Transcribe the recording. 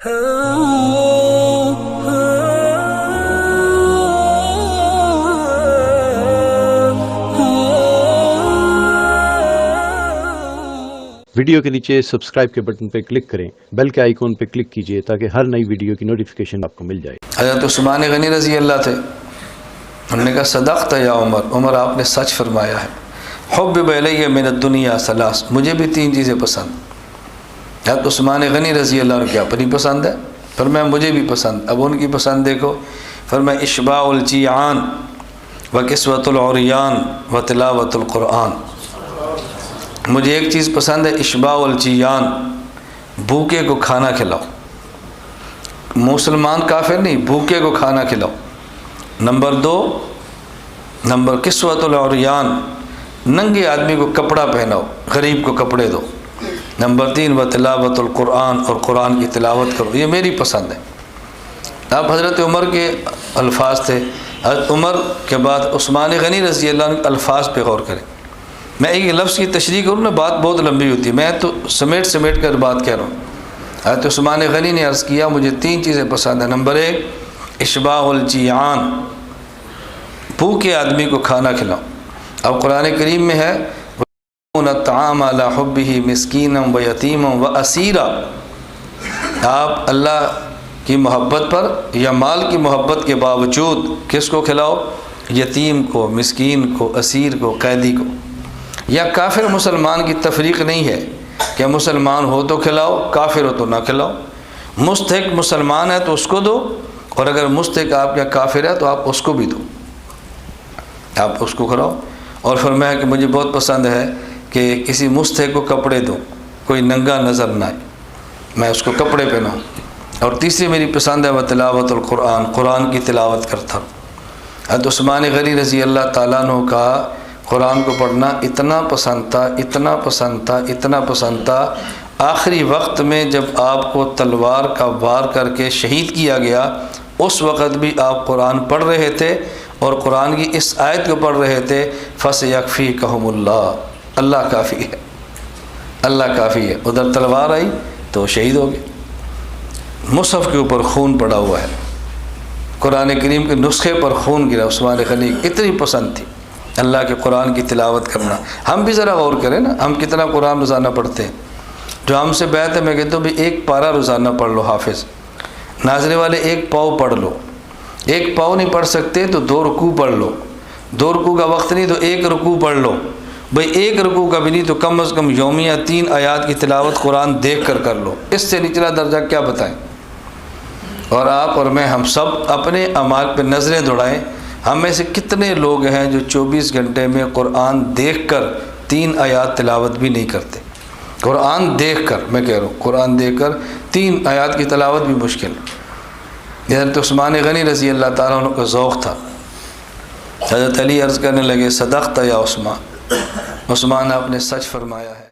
Video کے نیچے subscribe کے بٹن پہ کلک کریں، بیل کے آئیکن پہ کلک کیجئے تاکہ ہر نئی ویڈیو کی نوٹیفیکیشن آپ کو مل جائے۔ حضرت عثمان غنی رضی اللہ تھے، انہوں نے کہا صدقت یا عمر آپ نے سچ فرمایا ہے۔ حبب الی من الدنیا ثلاث، مجھے بھی تین چیزیں پسند۔ حضرت عثمان غنی رضی اللہ عنہ کیا اپنی پسند ہے؟ فرمایا مجھے بھی پسند۔ اب ان کی پسند دیکھو، فرمایا اشباع الجیعان وکسوۃ العریان وتلاوۃ القرآن۔ مجھے ایک چیز پسند ہے، اشباع الجیعان، بھوکے کو کھانا کھلاؤ۔ مسلمان کافر نہیں، بھوکے کو کھانا کھلاؤ۔ نمبر دو، کسوۃ العریان، ننگے آدمی کو کپڑا پہناؤ، غریب کو کپڑے دو۔ نمبر تین، وتلاوۃ القرآن، اور قرآن کی تلاوت کرو۔ یہ میری پسند ہے۔ اب حضرت عمر کے الفاظ تھے، حضرت عمر کے بعد عثمان غنی رضی اللہ عنہ الفاظ پہ غور کریں۔ میں ایک لفظ کی تشریح کروں نا، بات بہت لمبی ہوتی ہے، میں تو سمیٹ کر بات کہہ رہا ہوں۔ حضرت عثمان غنی نے عرض کیا مجھے تین چیزیں پسند ہیں۔ نمبر ایک، اشباع الجیعان، بھوکے آدمی کو کھانا کھلاؤ۔ اب قرآن کریم میں ہے الطعام علی حبہ مسکینا و یتیما و اسیرا، آپ اللہ کی محبت پر یا مال کی محبت کے باوجود کس کو کھلاؤ؟ یتیم کو، مسکین کو، اسیر کو، قیدی کو۔ یا کافر مسلمان کی تفریق نہیں ہے کہ مسلمان ہو تو کھلاؤ، کافر ہو تو نہ کھلاؤ۔ مستحق مسلمان ہے تو اس کو دو، اور اگر مستحق آپ کا کافر ہے تو آپ اس کو بھی دو، آپ اس کو کھلاؤ۔ اور فرمایا کہ مجھے بہت پسند ہے کہ کسی مستحق کو کپڑے دو، کوئی ننگا نظر نہ آئے، میں اس کو کپڑے پہناؤں۔ اور تیسری میری پسند ہے وتلاوۃ القرآن، قرآن کی تلاوت کرتا ہوں۔ حضرت عثمان غنی رضی اللہ تعالیٰ عنہ کا قرآن کو پڑھنا اتنا پسند تھا، اتنا پسند تھا، اتنا پسند تھا، آخری وقت میں جب آپ کو تلوار کا وار کر کے شہید کیا گیا، اس وقت بھی آپ قرآن پڑھ رہے تھے، اور قرآن کی اس آیت کو پڑھ رہے تھے فَسَيَكْفِيكَهُمُ اللَّهُ، اللہ کافی ہے، اللہ کافی ہے۔ ادھر تلوار آئی تو شہید ہو گئے، مصحف کے اوپر خون پڑا ہوا ہے، قرآن کریم کے نسخے پر خون گرا۔ عثمان غنی اتنی پسند تھی اللہ کے قرآن کی تلاوت کرنا۔ ہم بھی ذرا غور کریں نا، ہم کتنا قرآن روزانہ پڑھتے ہیں؟ جو ہم سے بیعت ہے، میں کہتا ہوں بھی ایک پارہ روزانہ پڑھ لو حافظ، ناظرے والے ایک پاؤ پڑھ لو، ایک پاؤ نہیں پڑھ سکتے تو 2 رکوع پڑھ لو، 2 رکوع کا وقت نہیں تو 1 رکوع پڑھ لو، بھئی 1 رکوع کا بھی نہیں تو کم از کم یومیہ 3 آیات کی تلاوت قرآن دیکھ کر لو۔ اس سے نچلا درجہ کیا بتائیں؟ اور آپ اور میں، ہم سب اپنے اعمال پہ نظریں دوڑائیں، ہم میں سے کتنے لوگ ہیں جو 24 گھنٹے میں قرآن دیکھ کر 3 آیات تلاوت بھی نہیں کرتے؟ قرآن دیکھ کر، میں کہہ رہا ہوں قرآن دیکھ کر 3 آیات کی تلاوت بھی مشکل۔ حضرت عثمان غنی رضی اللہ تعالیٰ عنہ کا ذوق تھا۔ حضرت علی عرض کرنے لگے صدقت یا عثمان، عثمان آپ نے سچ فرمایا ہے۔